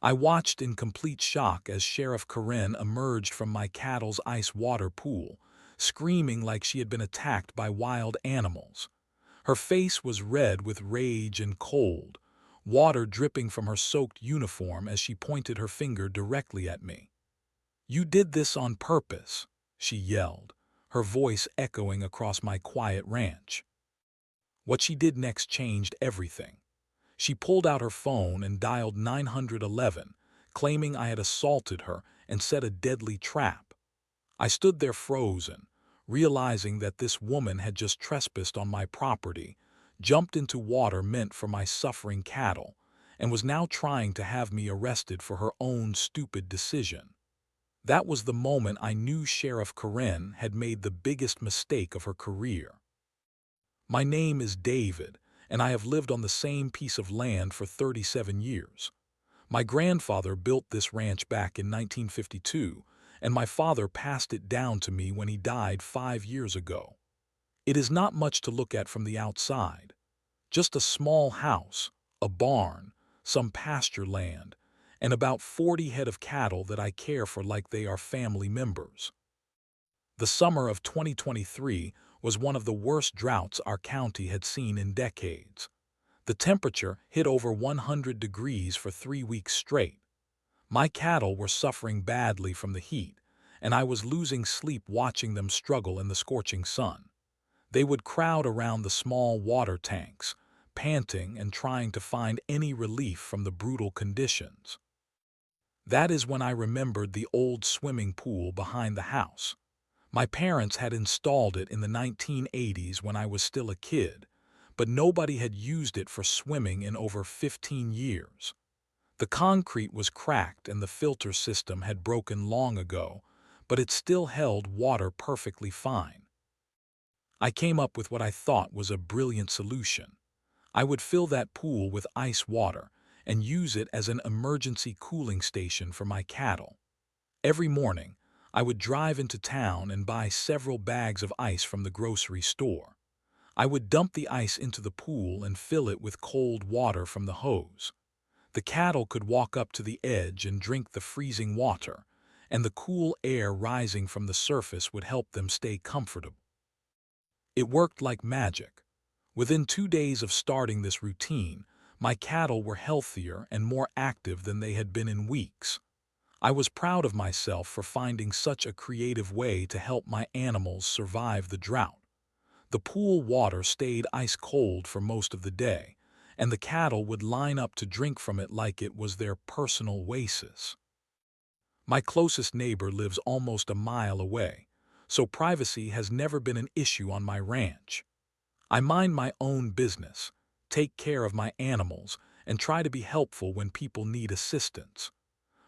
I watched in complete shock as Sheriff Karen emerged from my cattle's ice water pool, screaming like she had been attacked by wild animals. Her face was red with rage and cold, water dripping from her soaked uniform as she pointed her finger directly at me. "You did this on purpose," she yelled, her voice echoing across my quiet ranch. What she did next changed everything. She pulled out her phone and dialed 911, claiming I had assaulted her and set a deadly trap. I stood there frozen, realizing that this woman had just trespassed on my property, jumped into water meant for my suffering cattle, and was now trying to have me arrested for her own stupid decision. That was the moment I knew Sheriff Karen had made the biggest mistake of her career. My name is David, and I have lived on the same piece of land for 37 years. My grandfather built this ranch back in 1952, and my father passed it down to me when he died 5 years ago. It is not much to look at from the outside. Just a small house, a barn, some pasture land, and about 40 head of cattle that I care for like they are family members. The summer of 2023 was one of the worst droughts our county had seen in decades. The temperature hit over 100 degrees for 3 weeks straight. My cattle were suffering badly from the heat, and I was losing sleep watching them struggle in the scorching sun. They would crowd around the small water tanks, panting and trying to find any relief from the brutal conditions. That is when I remembered the old swimming pool behind the house. My parents had installed it in the 1980s when I was still a kid, but nobody had used it for swimming in over 15 years. The concrete was cracked and the filter system had broken long ago, but it still held water perfectly fine. I came up with what I thought was a brilliant solution. I would fill that pool with ice water and use it as an emergency cooling station for my cattle. Every morning, I would drive into town and buy several bags of ice from the grocery store. I would dump the ice into the pool and fill it with cold water from the hose. The cattle could walk up to the edge and drink the freezing water, and the cool air rising from the surface would help them stay comfortable. It worked like magic. Within 2 days of starting this routine, my cattle were healthier and more active than they had been in weeks. I was proud of myself for finding such a creative way to help my animals survive the drought. The pool water stayed ice cold for most of the day, and the cattle would line up to drink from it like it was their personal oasis. My closest neighbor lives almost a mile away, so privacy has never been an issue on my ranch. I mind my own business, take care of my animals, and try to be helpful when people need assistance.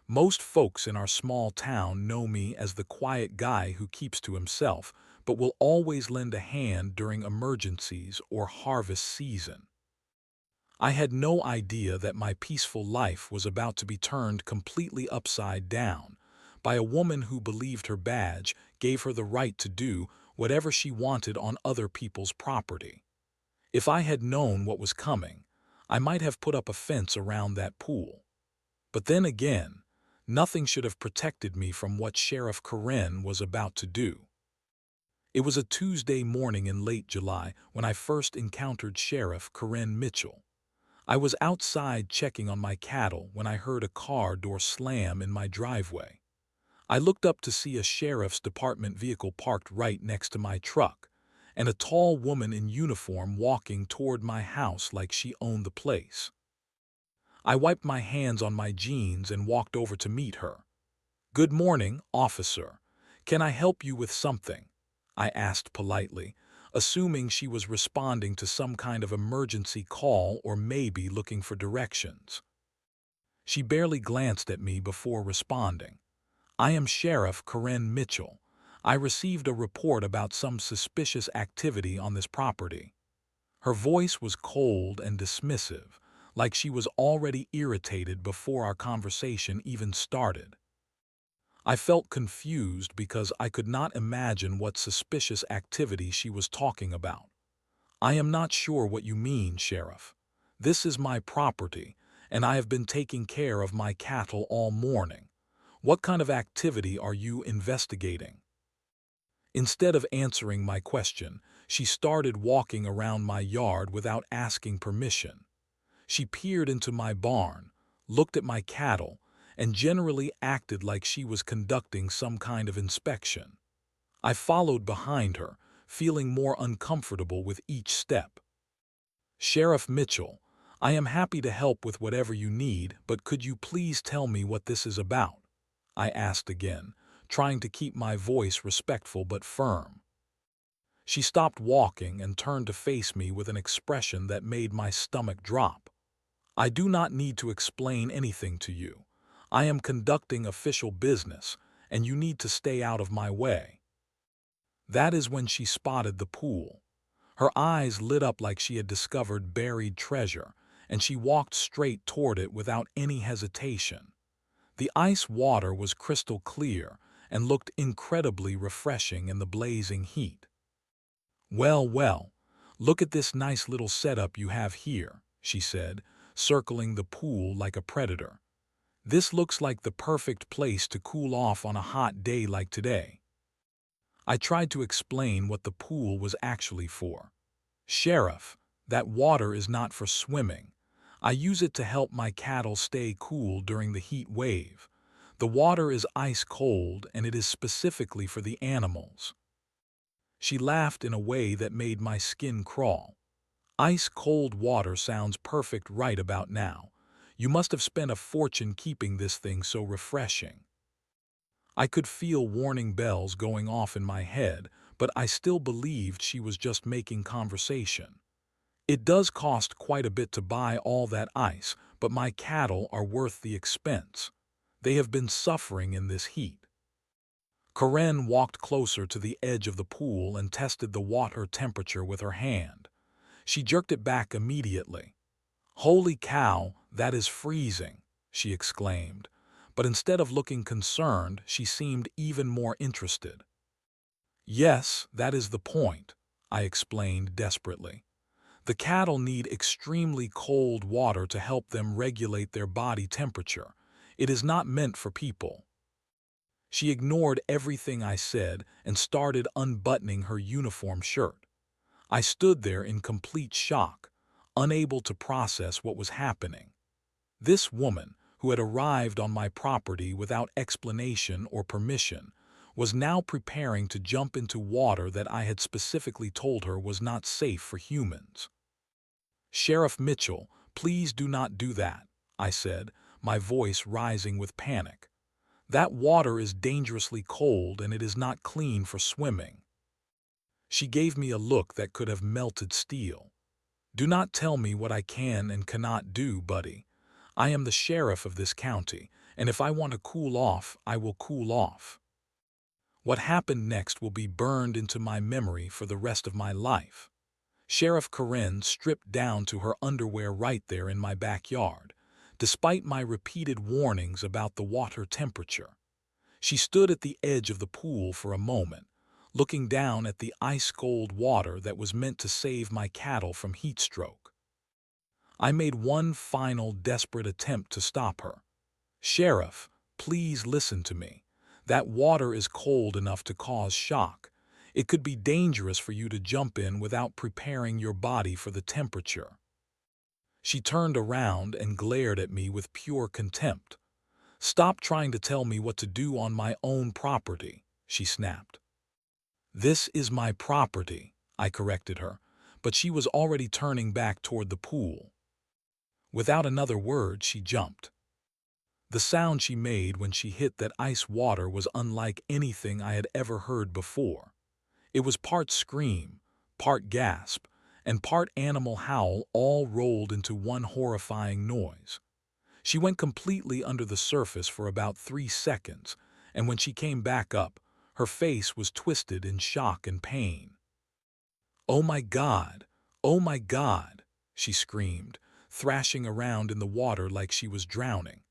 Most folks in our small town know me as the quiet guy who keeps to himself, but will always lend a hand during emergencies or harvest season. I had no idea that my peaceful life was about to be turned completely upside down by a woman who believed her badge gave her the right to do whatever she wanted on other people's property. If I had known what was coming, I might have put up a fence around that pool. But then again, nothing should have protected me from what Sheriff Karen was about to do. It was a Tuesday morning in late July when I first encountered Sheriff Karen Mitchell. I was outside checking on my cattle when I heard a car door slam in my driveway. I looked up to see a sheriff's department vehicle parked right next to my truck, and a tall woman in uniform walking toward my house like she owned the place. I wiped my hands on my jeans and walked over to meet her. "Good morning, officer. Can I help you with something?" I asked politely, assuming she was responding to some kind of emergency call or maybe looking for directions. She barely glanced at me before responding. "I am Sheriff Karen Mitchell. I received a report about some suspicious activity on this property." Her voice was cold and dismissive, like she was already irritated before our conversation even started. I felt confused because I could not imagine what suspicious activity she was talking about. "I am not sure what you mean, Sheriff. This is my property, and I have been taking care of my cattle all morning. What kind of activity are you investigating?" Instead of answering my question, she started walking around my yard without asking permission. She peered into my barn, looked at my cattle, and generally acted like she was conducting some kind of inspection. I followed behind her, feeling more uncomfortable with each step. "Sheriff Mitchell, I am happy to help with whatever you need, but could you please tell me what this is about?" I asked again, trying to keep my voice respectful but firm. She stopped walking and turned to face me with an expression that made my stomach drop. "I do not need to explain anything to you. I am conducting official business, and you need to stay out of my way." That is when she spotted the pool. Her eyes lit up like she had discovered buried treasure, and she walked straight toward it without any hesitation. The ice water was crystal clear and looked incredibly refreshing in the blazing heat. "Well, well, look at this nice little setup you have here," she said, circling the pool like a predator. "This looks like the perfect place to cool off on a hot day like today." I tried to explain what the pool was actually for. "Sheriff, that water is not for swimming. I use it to help my cattle stay cool during the heat wave. The water is ice cold and it is specifically for the animals." She laughed in a way that made my skin crawl. "Ice cold water sounds perfect right about now. You must have spent a fortune keeping this thing so refreshing." I could feel warning bells going off in my head, but I still believed she was just making conversation. "It does cost quite a bit to buy all that ice, but my cattle are worth the expense. They have been suffering in this heat." Karen walked closer to the edge of the pool and tested the water temperature with her hand. She jerked it back immediately. "Holy cow, that is freezing," she exclaimed. But instead of looking concerned, she seemed even more interested. "Yes, that is the point," I explained desperately. "The cattle need extremely cold water to help them regulate their body temperature. It is not meant for people." She ignored everything I said and started unbuttoning her uniform shirt. I stood there in complete shock, unable to process what was happening. This woman, who had arrived on my property without explanation or permission, was now preparing to jump into water that I had specifically told her was not safe for humans. "Sheriff Mitchell, please do not do that," I said, my voice rising with panic. "That water is dangerously cold and it is not clean for swimming." She gave me a look that could have melted steel. "Do not tell me what I can and cannot do, buddy. I am the sheriff of this county, and if I want to cool off, I will cool off. What happened next will be burned into my memory for the rest of my life." Sheriff Karen stripped down to her underwear right there in my backyard, despite my repeated warnings about the water temperature. She stood at the edge of the pool for a moment, looking down at the ice-cold water that was meant to save my cattle from heat stroke. I made one final desperate attempt to stop her. "Sheriff, please listen to me. That water is cold enough to cause shock. It could be dangerous for you to jump in without preparing your body for the temperature." She turned around and glared at me with pure contempt. "Stop trying to tell me what to do on my own property," she snapped. "This is my property," I corrected her, but she was already turning back toward the pool. Without another word, she jumped. The sound she made when she hit that ice water was unlike anything I had ever heard before. It was part scream, part gasp, and part animal howl all rolled into one horrifying noise. She went completely under the surface for about 3 seconds, and when she came back up, her face was twisted in shock and pain. "Oh my God! Oh my God!" she screamed, thrashing around in the water like she was drowning.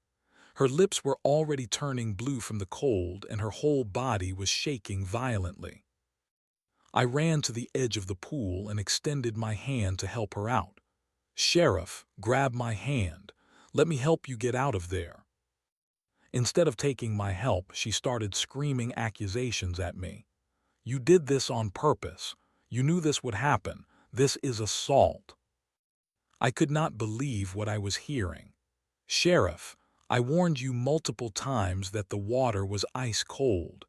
Her lips were already turning blue from the cold, and her whole body was shaking violently. I ran to the edge of the pool and extended my hand to help her out. "Sheriff, grab my hand. Let me help you get out of there." Instead of taking my help, she started screaming accusations at me. "You did this on purpose. You knew this would happen. This is assault." I could not believe what I was hearing. "Sheriff, I warned you multiple times that the water was ice cold.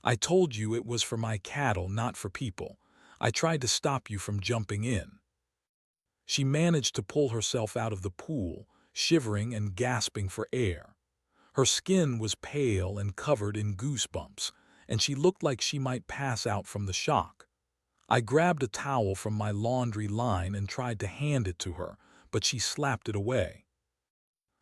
I told you it was for my cattle, not for people. I tried to stop you from jumping in." She managed to pull herself out of the pool, shivering and gasping for air. Her skin was pale and covered in goosebumps, and she looked like she might pass out from the shock. I grabbed a towel from my laundry line and tried to hand it to her, but she slapped it away.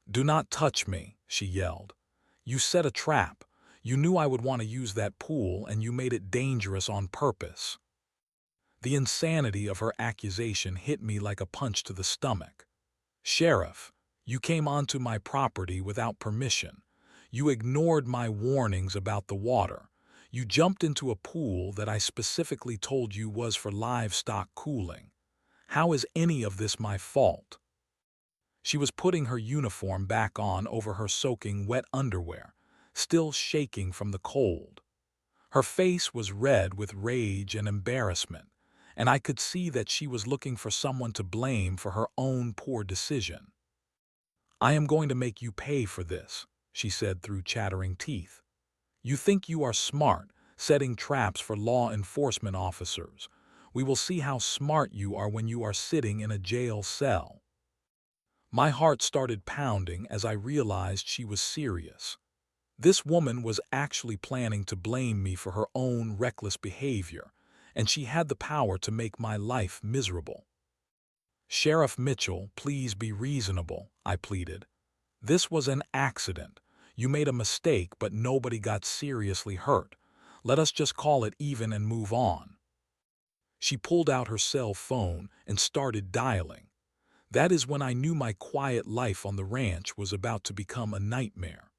"Do not touch me," she yelled. "You set a trap. You knew I would want to use that pool, and you made it dangerous on purpose." The insanity of her accusation hit me like a punch to the stomach. "Sheriff, you came onto my property without permission. You ignored my warnings about the water. You jumped into a pool that I specifically told you was for livestock cooling. How is any of this my fault?" She was putting her uniform back on over her soaking wet underwear, still shaking from the cold. Her face was red with rage and embarrassment, and I could see that she was looking for someone to blame for her own poor decision. "I am going to make you pay for this," she said through chattering teeth. "You think you are smart, setting traps for law enforcement officers. We will see how smart you are when you are sitting in a jail cell." My heart started pounding as I realized she was serious. This woman was actually planning to blame me for her own reckless behavior, and she had the power to make my life miserable. "Sheriff Mitchell, please be reasonable," I pleaded. "This was an accident. You made a mistake, but nobody got seriously hurt. Let us just call it even and move on." She pulled out her cell phone and started dialing. That is when I knew my quiet life on the ranch was about to become a nightmare.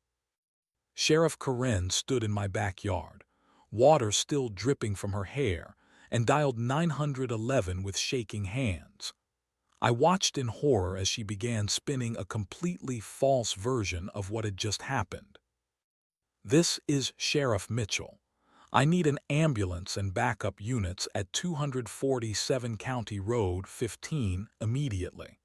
Sheriff Karen stood in my backyard, water still dripping from her hair, and dialed 911 with shaking hands. I watched in horror as she began spinning a completely false version of what had just happened. "This is Sheriff Mitchell. I need an ambulance and backup units at 247 County Road 15 immediately.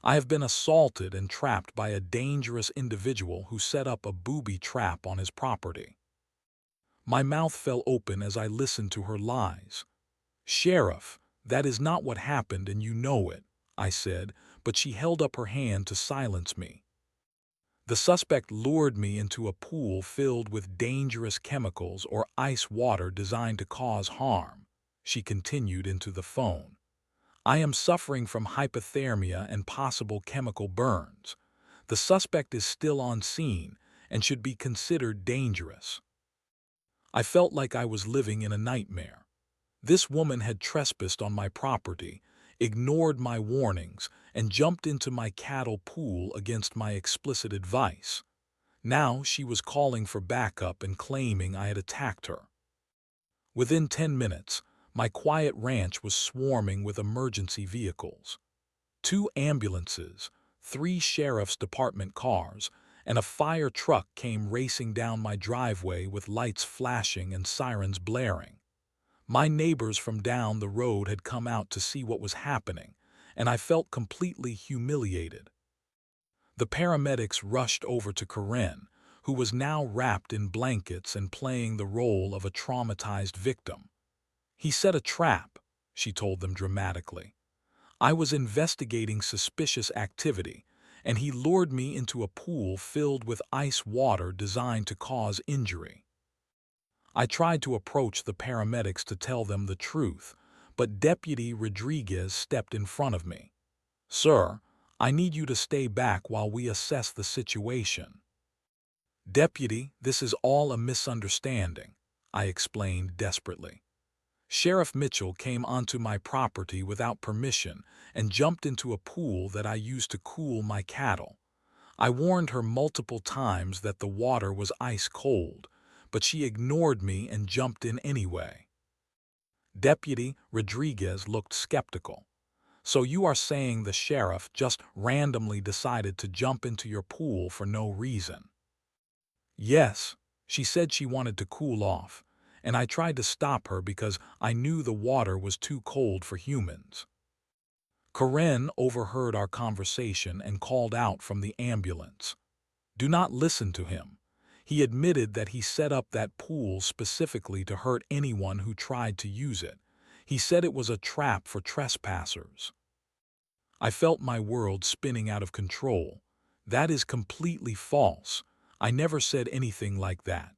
I have been assaulted and trapped by a dangerous individual who set up a booby trap on his property." My mouth fell open as I listened to her lies. "Sheriff, that is not what happened and you know it," I said, but she held up her hand to silence me. "The suspect lured me into a pool filled with dangerous chemicals or ice water designed to cause harm," she continued into the phone. "I am suffering from hypothermia and possible chemical burns. The suspect is still on scene and should be considered dangerous." I felt like I was living in a nightmare. This woman had trespassed on my property, ignored my warnings, and jumped into my cattle pool against my explicit advice. Now she was calling for backup and claiming I had attacked her. Within 10 minutes, my quiet ranch was swarming with emergency vehicles. 2 ambulances, 3 sheriff's department cars, and a fire truck came racing down my driveway with lights flashing and sirens blaring. My neighbors from down the road had come out to see what was happening, and I felt completely humiliated. The paramedics rushed over to Karen, who was now wrapped in blankets and playing the role of a traumatized victim. "He set a trap," she told them dramatically. "I was investigating suspicious activity, and he lured me into a pool filled with ice water designed to cause injury." I tried to approach the paramedics to tell them the truth, but Deputy Rodriguez stepped in front of me. "Sir, I need you to stay back while we assess the situation." "Deputy, this is all a misunderstanding," I explained desperately. "Sheriff Mitchell came onto my property without permission and jumped into a pool that I used to cool my cattle. I warned her multiple times that the water was ice cold, but she ignored me and jumped in anyway." Deputy Rodriguez looked skeptical. So you are saying the sheriff just randomly decided to jump into your pool for no reason? Yes, she said she wanted to cool off, and I tried to stop her because I knew the water was too cold for humans. Karen overheard our conversation and called out from the ambulance. Do not listen to him. He admitted that he set up that pool specifically to hurt anyone who tried to use it. He said it was a trap for trespassers. I felt my world spinning out of control. That is completely false. I never said anything like that.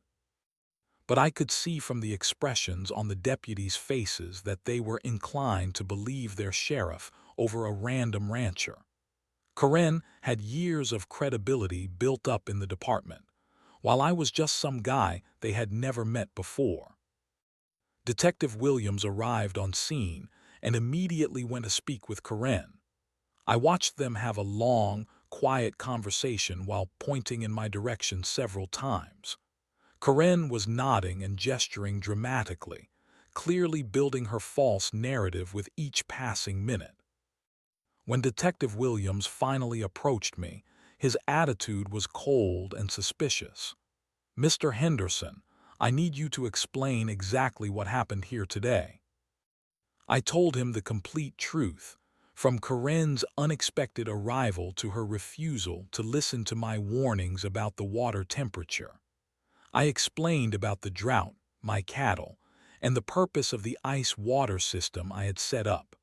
But I could see from the expressions on the deputies' faces that they were inclined to believe their sheriff over a random rancher. Karen had years of credibility built up in the department, while I was just some guy they had never met before. Detective Williams arrived on scene and immediately went to speak with Karen. I watched them have a long, quiet conversation while pointing in my direction several times. Karen was nodding and gesturing dramatically, clearly building her false narrative with each passing minute. When Detective Williams finally approached me, his attitude was cold and suspicious. Mr. Henderson, I need you to explain exactly what happened here today. I told him the complete truth, from Karen's unexpected arrival to her refusal to listen to my warnings about the water temperature. I explained about the drought, my cattle, and the purpose of the ice water system I had set up.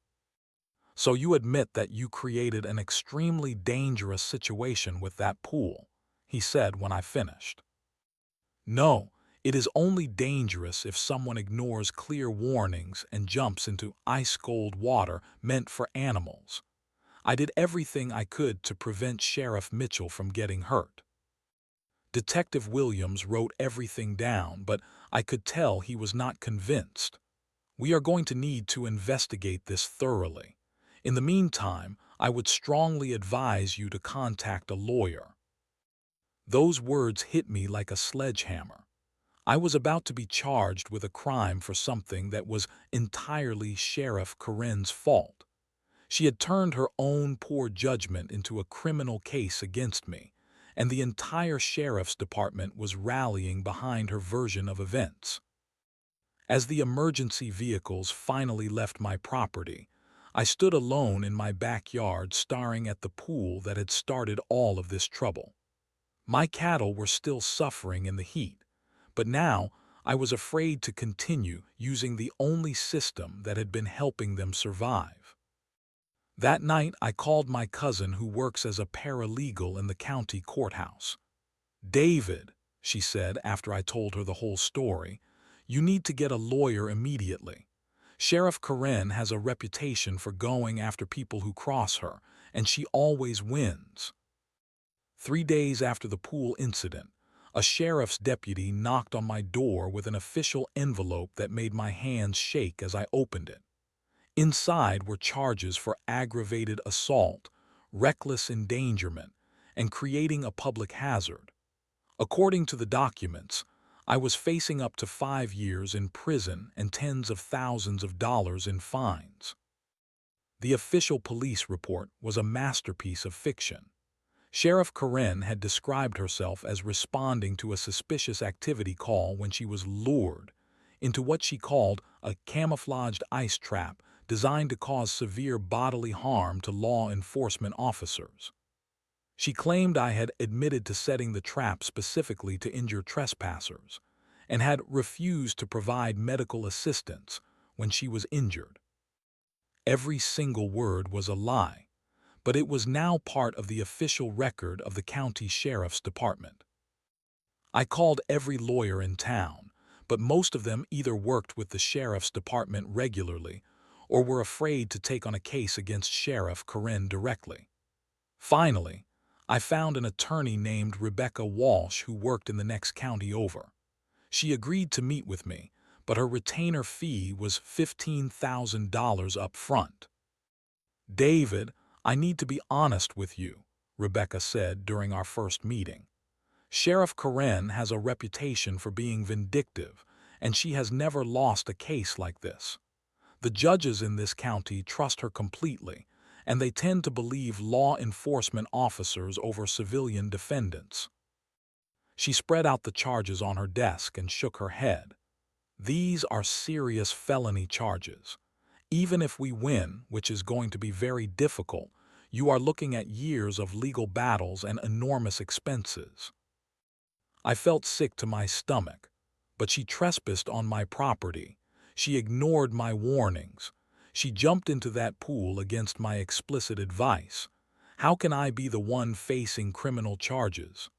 So you admit that you created an extremely dangerous situation with that pool, he said when I finished. No, it is only dangerous if someone ignores clear warnings and jumps into ice-cold water meant for animals. I did everything I could to prevent Sheriff Mitchell from getting hurt. Detective Williams wrote everything down, but I could tell he was not convinced. We are going to need to investigate this thoroughly. In the meantime, I would strongly advise you to contact a lawyer. Those words hit me like a sledgehammer. I was about to be charged with a crime for something that was entirely Sheriff Karen's fault. She had turned her own poor judgment into a criminal case against me, and the entire sheriff's department was rallying behind her version of events. As the emergency vehicles finally left my property, I stood alone in my backyard staring at the pool that had started all of this trouble. My cattle were still suffering in the heat, but now I was afraid to continue using the only system that had been helping them survive. That night, I called my cousin who works as a paralegal in the county courthouse. David, she said after I told her the whole story, you need to get a lawyer immediately. Sheriff Karen has a reputation for going after people who cross her, and she always wins. 3 days after the pool incident, a sheriff's deputy knocked on my door with an official envelope that made my hands shake as I opened it. Inside were charges for aggravated assault, reckless endangerment, and creating a public hazard. According to the documents, I was facing up to 5 years in prison and tens of thousands of dollars in fines. The official police report was a masterpiece of fiction. Sheriff Karen had described herself as responding to a suspicious activity call when she was lured into what she called a camouflaged ice trap designed to cause severe bodily harm to law enforcement officers. She claimed I had admitted to setting the trap specifically to injure trespassers and had refused to provide medical assistance when she was injured. Every single word was a lie, but it was now part of the official record of the county sheriff's department. I called every lawyer in town, but most of them either worked with the sheriff's department regularly or were afraid to take on a case against Sheriff Karen directly. Finally, I found an attorney named Rebecca Walsh who worked in the next county over. She agreed to meet with me, but her retainer fee was $15,000 up front. David, I need to be honest with you, Rebecca said during our first meeting. Sheriff Karen has a reputation for being vindictive, and she has never lost a case like this. The judges in this county trust her completely, and they tend to believe law enforcement officers over civilian defendants. She spread out the charges on her desk and shook her head. These are serious felony charges. Even if we win, which is going to be very difficult, you are looking at years of legal battles and enormous expenses. I felt sick to my stomach, but she trespassed on my property. She ignored my warnings. She jumped into that pool against my explicit advice. How can I be the one facing criminal charges?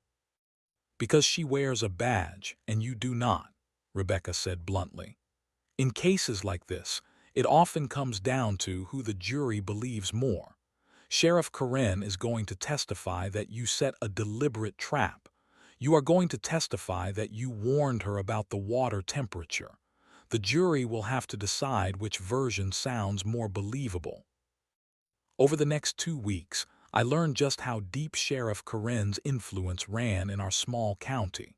Because she wears a badge and you do not, Rebecca said bluntly. In cases like this, it often comes down to who the jury believes more. Sheriff Karen is going to testify that you set a deliberate trap. You are going to testify that you warned her about the water temperature. The jury will have to decide which version sounds more believable. Over the next 2 weeks, I learned just how deep Sheriff Karen's influence ran in our small county.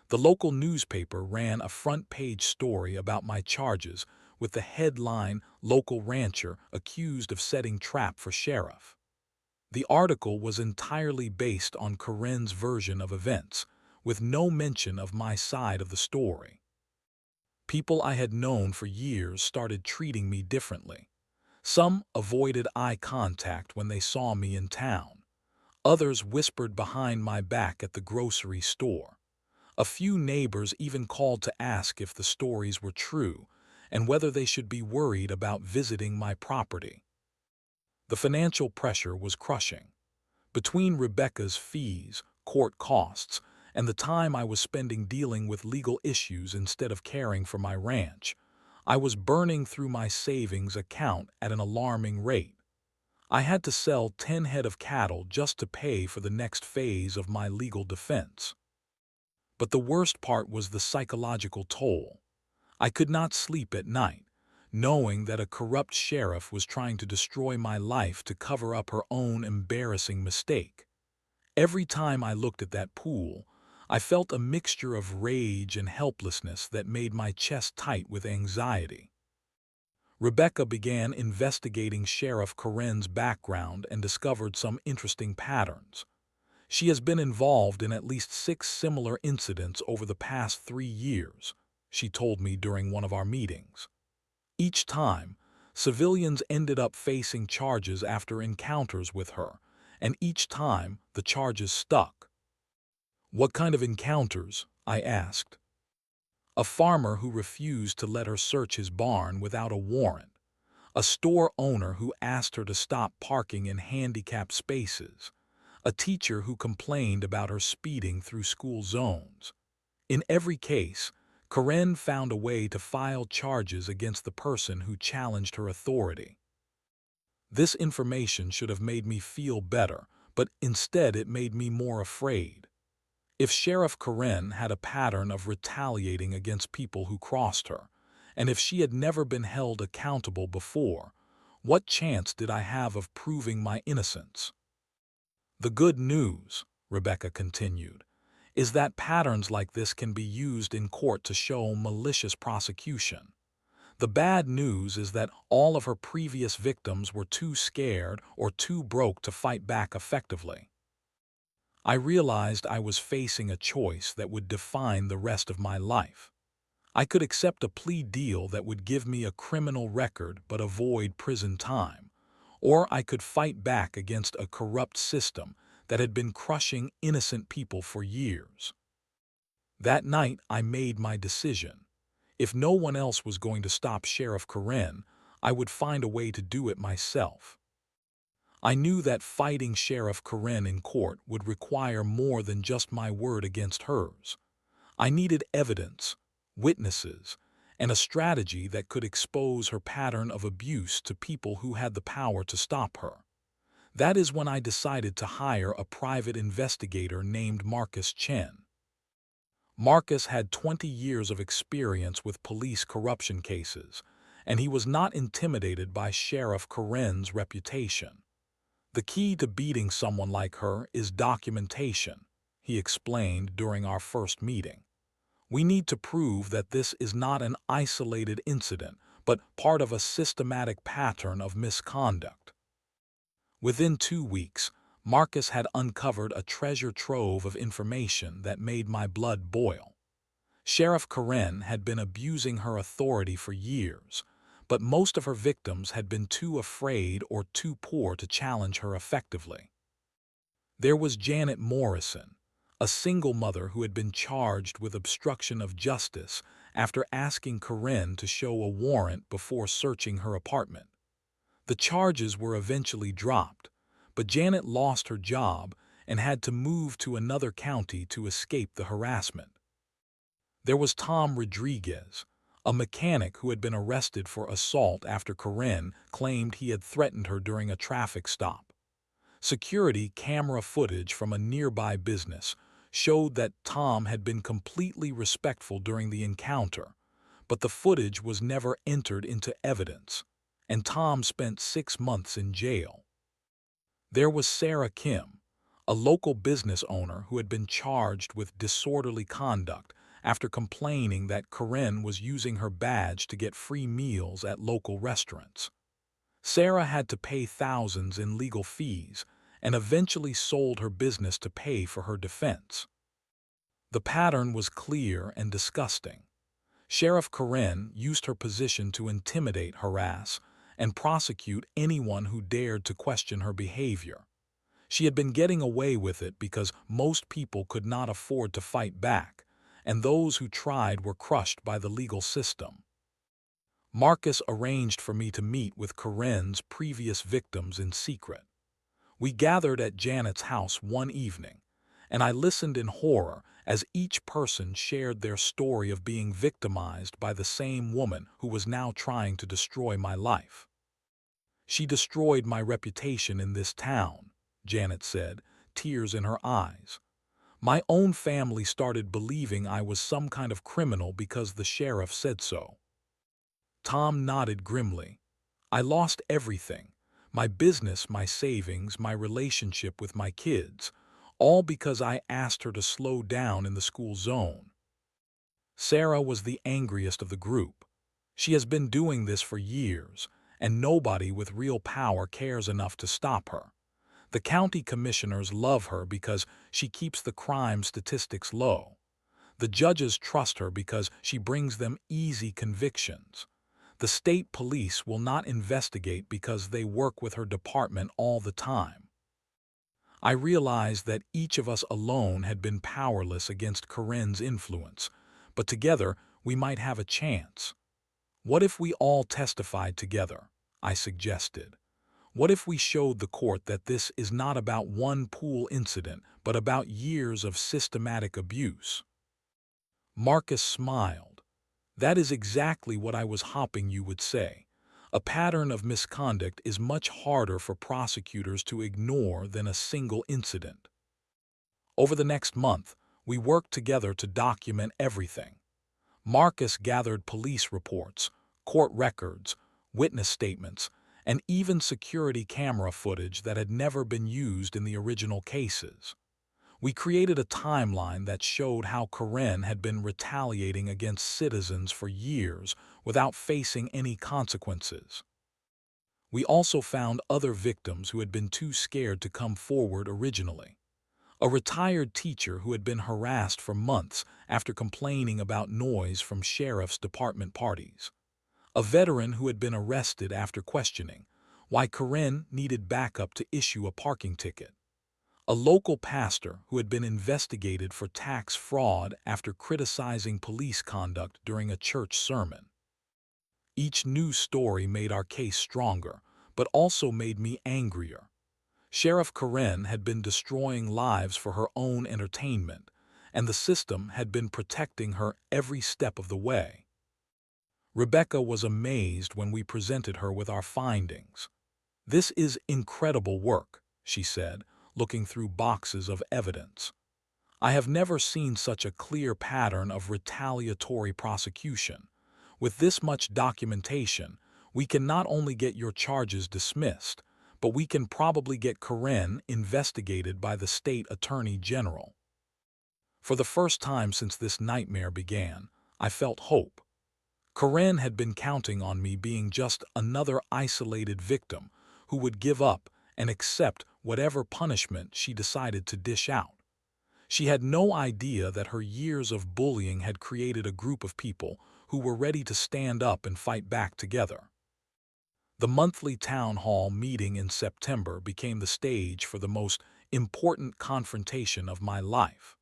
The local newspaper ran a front-page story about my charges with the headline, "Local Rancher Accused of Setting Trap for Sheriff." The article was entirely based on Karen's version of events, with no mention of my side of the story. People I had known for years started treating me differently. Some avoided eye contact when they saw me in town. Others whispered behind my back at the grocery store. A few neighbors even called to ask if the stories were true and whether they should be worried about visiting my property. The financial pressure was crushing. Between Rebecca's fees, court costs, and the time I was spending dealing with legal issues instead of caring for my ranch, I was burning through my savings account at an alarming rate. I had to sell 10 head of cattle just to pay for the next phase of my legal defense. But the worst part was the psychological toll. I could not sleep at night, knowing that a corrupt sheriff was trying to destroy my life to cover up her own embarrassing mistake. Every time I looked at that pool, I felt a mixture of rage and helplessness that made my chest tight with anxiety. Rebecca began investigating Sheriff Karen's background and discovered some interesting patterns. She has been involved in at least 6 similar incidents over the past 3 years, she told me during one of our meetings. Each time, civilians ended up facing charges after encounters with her, and each time the charges stuck. "What kind of encounters?" I asked. "A farmer who refused to let her search his barn without a warrant. A store owner who asked her to stop parking in handicapped spaces. A teacher who complained about her speeding through school zones. In every case, Karen found a way to file charges against the person who challenged her authority." This information should have made me feel better, but instead it made me more afraid. If Sheriff Karen had a pattern of retaliating against people who crossed her, and if she had never been held accountable before, what chance did I have of proving my innocence? "The good news," Rebecca continued, "is that patterns like this can be used in court to show malicious prosecution. The bad news is that all of her previous victims were too scared or too broke to fight back effectively." I realized I was facing a choice that would define the rest of my life. I could accept a plea deal that would give me a criminal record but avoid prison time, or I could fight back against a corrupt system that had been crushing innocent people for years. That night, I made my decision. If no one else was going to stop Sheriff Karen, I would find a way to do it myself. I knew that fighting Sheriff Karen in court would require more than just my word against hers. I needed evidence, witnesses, and a strategy that could expose her pattern of abuse to people who had the power to stop her. That is when I decided to hire a private investigator named Marcus Chen. Marcus had 20 years of experience with police corruption cases, and he was not intimidated by Sheriff Karen's reputation. "The key to beating someone like her is documentation," he explained during our first meeting. "We need to prove that this is not an isolated incident, but part of a systematic pattern of misconduct." Within 2 weeks, Marcus had uncovered a treasure trove of information that made my blood boil. Sheriff Karen had been abusing her authority for years, but most of her victims had been too afraid or too poor to challenge her effectively. There was Janet Morrison, a single mother who had been charged with obstruction of justice after asking Karen to show a warrant before searching her apartment. The charges were eventually dropped, but Janet lost her job and had to move to another county to escape the harassment. There was Tom Rodriguez, a mechanic who had been arrested for assault after Karen claimed he had threatened her during a traffic stop. Security camera footage from a nearby business showed that Tom had been completely respectful during the encounter, but the footage was never entered into evidence, and Tom spent 6 months in jail. There was Sarah Kim, a local business owner who had been charged with disorderly conduct after complaining that Karen was using her badge to get free meals at local restaurants. Sarah had to pay thousands in legal fees and eventually sold her business to pay for her defense. The pattern was clear and disgusting. Sheriff Karen used her position to intimidate, harass, and prosecute anyone who dared to question her behavior. She had been getting away with it because most people could not afford to fight back, and those who tried were crushed by the legal system. Marcus arranged for me to meet with Karen's previous victims in secret. We gathered at Janet's house one evening, and I listened in horror as each person shared their story of being victimized by the same woman who was now trying to destroy my life. "She destroyed my reputation in this town," Janet said, tears in her eyes. "My own family started believing I was some kind of criminal because the sheriff said so." Tom nodded grimly. "I lost everything. My business, my savings, my relationship with my kids, all because I asked her to slow down in the school zone." Sarah was the angriest of the group. "She has been doing this for years, and nobody with real power cares enough to stop her. The county commissioners love her because she keeps the crime statistics low. The judges trust her because she brings them easy convictions. The state police will not investigate because they work with her department all the time." I realized that each of us alone had been powerless against Karen's influence, but together we might have a chance. "What if we all testified together?" I suggested. "What if we showed the court that this is not about one pool incident, but about years of systematic abuse?" Marcus smiled. "That is exactly what I was hoping you would say. A pattern of misconduct is much harder for prosecutors to ignore than a single incident." Over the next month, we worked together to document everything. Marcus gathered police reports, court records, witness statements, and even security camera footage that had never been used in the original cases. We created a timeline that showed how Karen had been retaliating against citizens for years without facing any consequences. We also found other victims who had been too scared to come forward originally. A retired teacher who had been harassed for months after complaining about noise from sheriff's department parties. A veteran who had been arrested after questioning why Karen needed backup to issue a parking ticket. A local pastor who had been investigated for tax fraud after criticizing police conduct during a church sermon. Each new story made our case stronger, but also made me angrier. Sheriff Karen had been destroying lives for her own entertainment, and the system had been protecting her every step of the way. Rebecca was amazed when we presented her with our findings. "This is incredible work," she said, looking through boxes of evidence. "I have never seen such a clear pattern of retaliatory prosecution. With this much documentation, we can not only get your charges dismissed, but we can probably get Karen investigated by the state attorney general." For the first time since this nightmare began, I felt hope. Karen had been counting on me being just another isolated victim who would give up and accept whatever punishment she decided to dish out. She had no idea that her years of bullying had created a group of people who were ready to stand up and fight back together. The monthly town hall meeting in September became the stage for the most important confrontation of my life.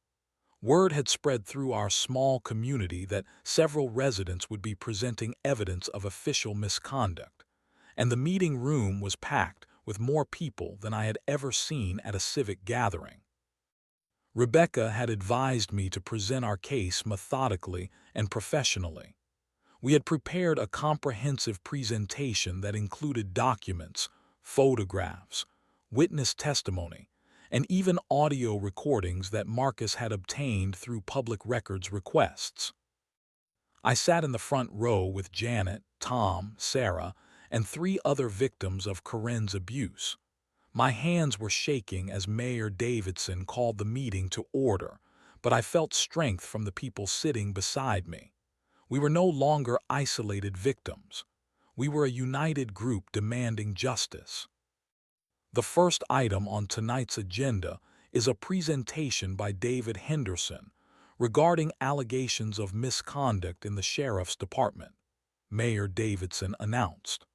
Word had spread through our small community that several residents would be presenting evidence of official misconduct, and the meeting room was packed with more people than I had ever seen at a civic gathering. Rebecca had advised me to present our case methodically and professionally. We had prepared a comprehensive presentation that included documents, photographs, witness testimony, and even audio recordings that Marcus had obtained through public records requests. I sat in the front row with Janet, Tom, Sarah, and 3 other victims of Corinne's abuse. My hands were shaking as Mayor Davidson called the meeting to order, but I felt strength from the people sitting beside me. We were no longer isolated victims. We were a united group demanding justice. The first item on tonight's agenda is a presentation by David Henderson regarding allegations of misconduct in the Sheriff's Department, Mayor Davidson announced.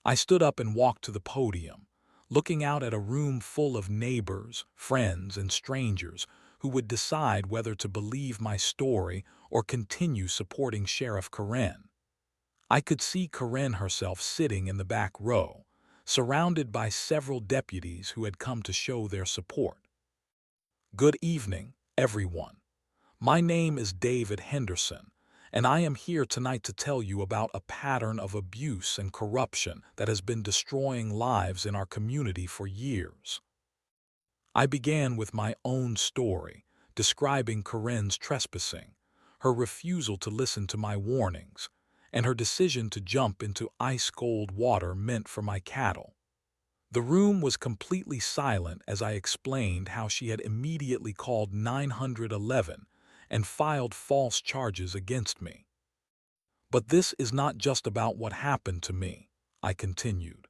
I stood up and walked to the podium, looking out at a room full of neighbors, friends, and strangers who would decide whether to believe my story or continue supporting Sheriff Corinne. I could see Corinne herself sitting in the back row, surrounded by several deputies who had come to show their support. Good evening, everyone. My name is David Henderson, and I am here tonight to tell you about a pattern of abuse and corruption that has been destroying lives in our community for years. I began with my own story, describing Corinne's trespassing, her refusal to listen to my warnings, and her decision to jump into ice-cold water meant for my cattle. The room was completely silent as I explained how she had immediately called 911 and filed false charges against me. But this is not just about what happened to me, I continued.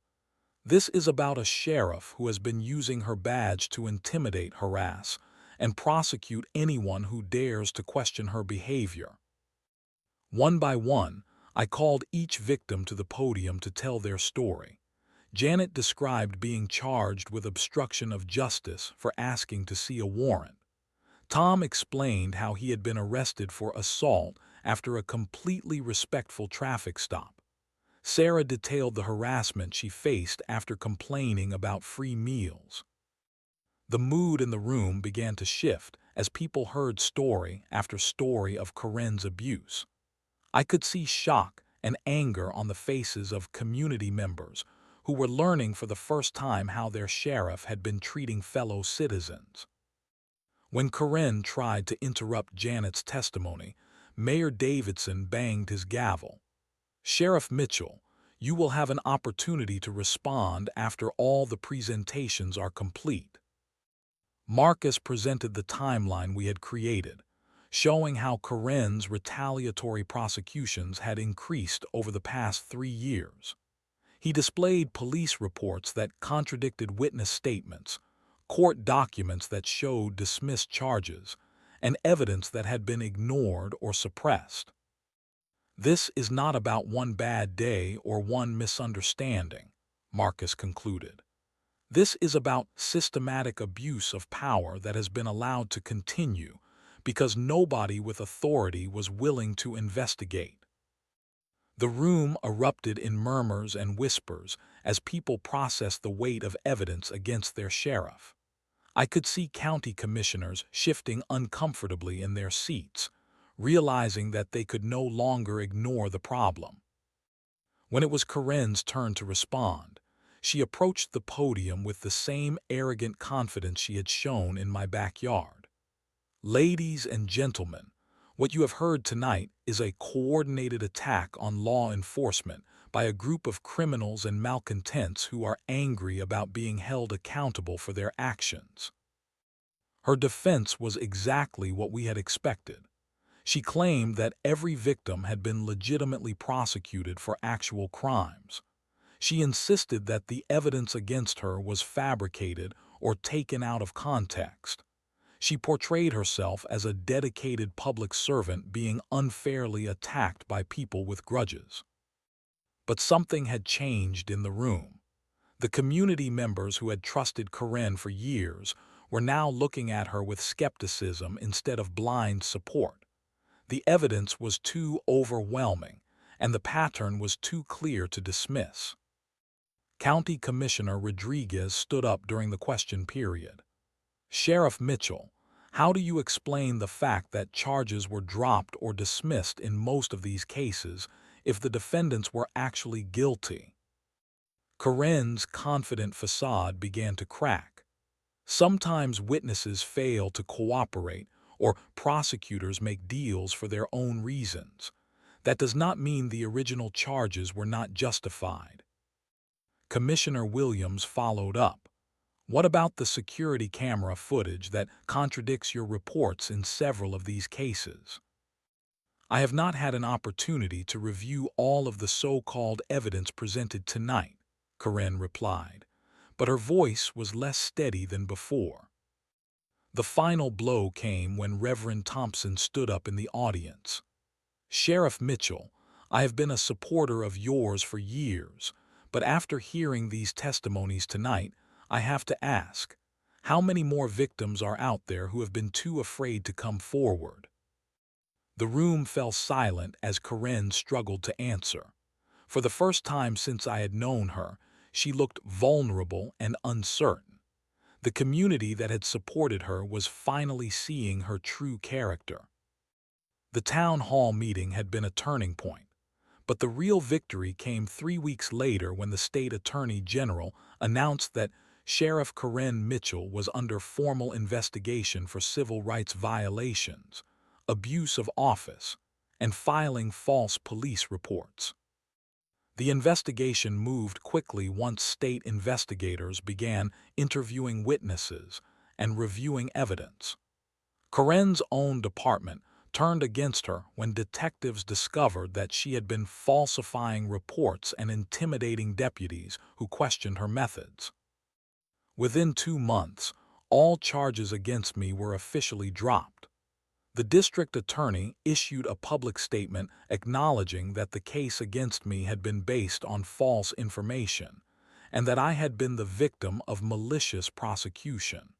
This is about a sheriff who has been using her badge to intimidate, harass, and prosecute anyone who dares to question her behavior. One by one, I called each victim to the podium to tell their story. Janet described being charged with obstruction of justice for asking to see a warrant. Tom explained how he had been arrested for assault after a completely respectful traffic stop. Sarah detailed the harassment she faced after complaining about free meals. The mood in the room began to shift as people heard story after story of Corinne's abuse. I could see shock and anger on the faces of community members who were learning for the first time how their sheriff had been treating fellow citizens. When Corinne tried to interrupt Janet's testimony, Mayor Davidson banged his gavel. "Sheriff Mitchell, you will have an opportunity to respond after all the presentations are complete." Marcus presented the timeline we had created, showing how Corinne's retaliatory prosecutions had increased over the past 3 years. He displayed police reports that contradicted witness statements, court documents that showed dismissed charges, and evidence that had been ignored or suppressed. "This is not about one bad day or one misunderstanding," Marcus concluded. "This is about systematic abuse of power that has been allowed to continue because nobody with authority was willing to investigate." The room erupted in murmurs and whispers as people processed the weight of evidence against their sheriff. I could see county commissioners shifting uncomfortably in their seats, realizing that they could no longer ignore the problem. When it was Corinne's turn to respond, she approached the podium with the same arrogant confidence she had shown in my backyard. "Ladies and gentlemen, what you have heard tonight is a coordinated attack on law enforcement by a group of criminals and malcontents who are angry about being held accountable for their actions." Her defense was exactly what we had expected. She claimed that every victim had been legitimately prosecuted for actual crimes. She insisted that the evidence against her was fabricated or taken out of context. She portrayed herself as a dedicated public servant being unfairly attacked by people with grudges. But something had changed in the room. The community members who had trusted Karen for years were now looking at her with skepticism instead of blind support. The evidence was too overwhelming, and the pattern was too clear to dismiss. County Commissioner Rodriguez stood up during the question period. "Sheriff Mitchell, how do you explain the fact that charges were dropped or dismissed in most of these cases if the defendants were actually guilty?" Karen's confident facade began to crack. Sometimes witnesses fail to cooperate, or prosecutors make deals for their own reasons. That does not mean the original charges were not justified. Commissioner Williams followed up. "What about the security camera footage that contradicts your reports in several of these cases?" "I have not had an opportunity to review all of the so-called evidence presented tonight," Karen replied, but her voice was less steady than before. The final blow came when Reverend Thompson stood up in the audience. "Sheriff Mitchell, I have been a supporter of yours for years, but after hearing these testimonies tonight, I have to ask, how many more victims are out there who have been too afraid to come forward?" The room fell silent as Karen struggled to answer. For the first time since I had known her, she looked vulnerable and uncertain. The community that had supported her was finally seeing her true character. The town hall meeting had been a turning point, but the real victory came 3 weeks later when the state attorney general announced that Sheriff Karen Mitchell was under formal investigation for civil rights violations, abuse of office, and filing false police reports. The investigation moved quickly once state investigators began interviewing witnesses and reviewing evidence. Karen's own department turned against her when detectives discovered that she had been falsifying reports and intimidating deputies who questioned her methods. Within 2 months, all charges against me were officially dropped. The district attorney issued a public statement acknowledging that the case against me had been based on false information and that I had been the victim of malicious prosecution.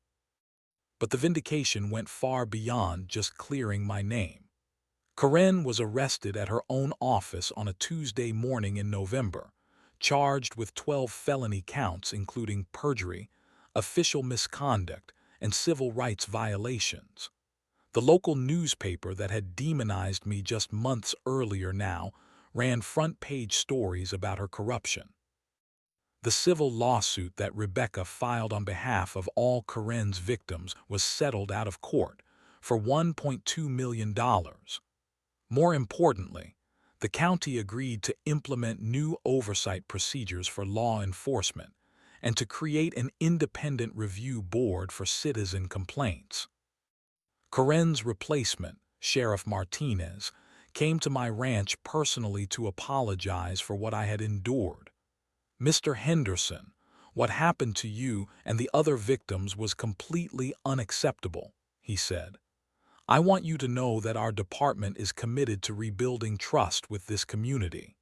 But the vindication went far beyond just clearing my name. Karen was arrested at her own office on a Tuesday morning in November, charged with 12 felony counts including perjury, official misconduct, and civil rights violations. The local newspaper that had demonized me just months earlier now ran front-page stories about her corruption. The civil lawsuit that Rebecca filed on behalf of all Karen's victims was settled out of court for $1.2 million. More importantly, the county agreed to implement new oversight procedures for law enforcement and to create an independent review board for citizen complaints. Karen's replacement, Sheriff Martinez, came to my ranch personally to apologize for what I had endured. "Mr. Henderson, what happened to you and the other victims was completely unacceptable," he said. "I want you to know that our department is committed to rebuilding trust with this community."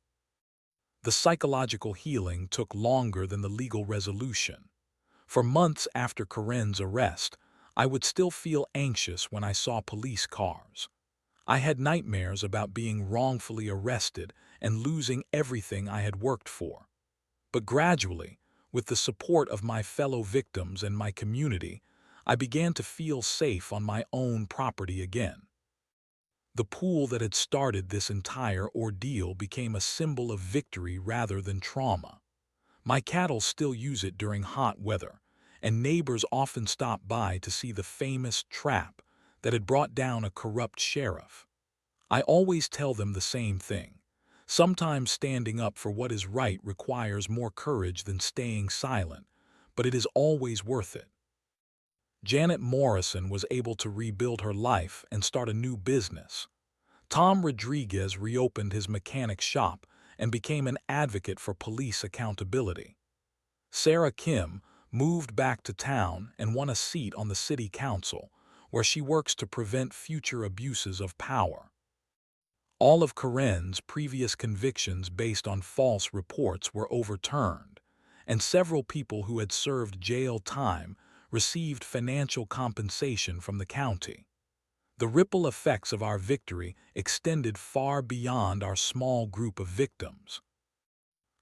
The psychological healing took longer than the legal resolution. For months after Karen's arrest, I would still feel anxious when I saw police cars. I had nightmares about being wrongfully arrested and losing everything I had worked for. But gradually, with the support of my fellow victims and my community, I began to feel safe on my own property again. The pool that had started this entire ordeal became a symbol of victory rather than trauma. My cattle still use it during hot weather, and neighbors often stop by to see the famous trap that had brought down a corrupt sheriff. I always tell them the same thing. Sometimes standing up for what is right requires more courage than staying silent, but it is always worth it. Janet Morrison was able to rebuild her life and start a new business. Tom Rodriguez reopened his mechanic shop, and became an advocate for police accountability. Sarah Kim moved back to town and won a seat on the city council, where she works to prevent future abuses of power. All of Karen's previous convictions based on false reports were overturned, and several people who had served jail time received financial compensation from the county. The ripple effects of our victory extended far beyond our small group of victims.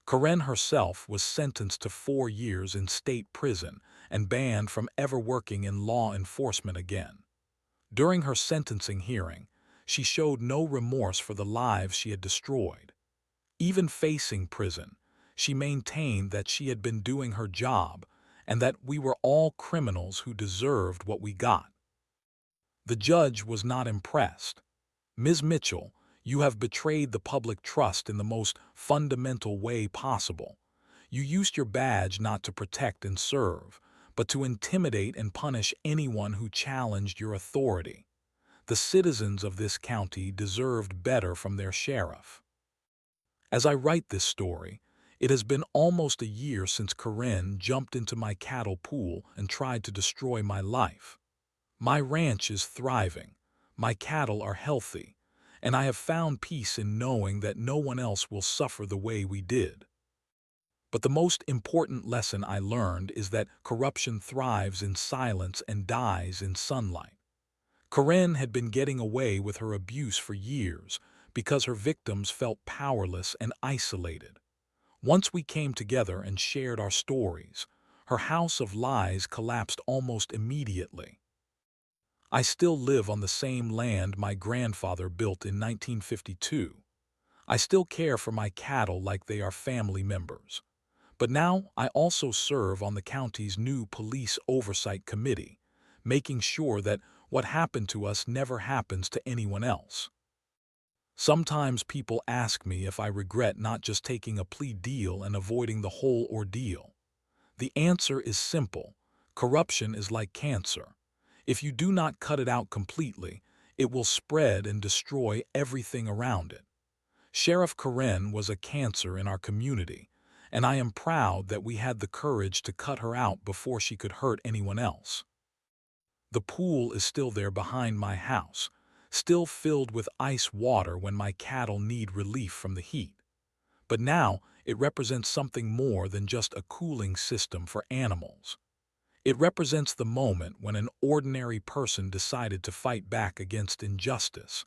Karen herself was sentenced to 4 years in state prison and banned from ever working in law enforcement again. During her sentencing hearing, she showed no remorse for the lives she had destroyed. Even facing prison, she maintained that she had been doing her job and that we were all criminals who deserved what we got. The judge was not impressed. "Ms. Mitchell, you have betrayed the public trust in the most fundamental way possible. You used your badge not to protect and serve, but to intimidate and punish anyone who challenged your authority. The citizens of this county deserved better from their sheriff." As I write this story, it has been almost a year since Karen jumped into my cattle pool and tried to destroy my life. My ranch is thriving, my cattle are healthy, and I have found peace in knowing that no one else will suffer the way we did. But the most important lesson I learned is that corruption thrives in silence and dies in sunlight. Karen had been getting away with her abuse for years because her victims felt powerless and isolated. Once we came together and shared our stories, her house of lies collapsed almost immediately. I still live on the same land my grandfather built in 1952. I still care for my cattle like they are family members. But now I also serve on the county's new police oversight committee, making sure that what happened to us never happens to anyone else. Sometimes people ask me if I regret not just taking a plea deal and avoiding the whole ordeal. The answer is simple. Corruption is like cancer. If you do not cut it out completely, it will spread and destroy everything around it. Sheriff Karen was a cancer in our community, and I am proud that we had the courage to cut her out before she could hurt anyone else. The pool is still there behind my house, still filled with ice water when my cattle need relief from the heat. But now it represents something more than just a cooling system for animals. It represents the moment when an ordinary person decided to fight back against injustice,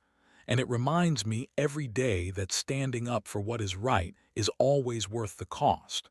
and it reminds me every day that standing up for what is right is always worth the cost.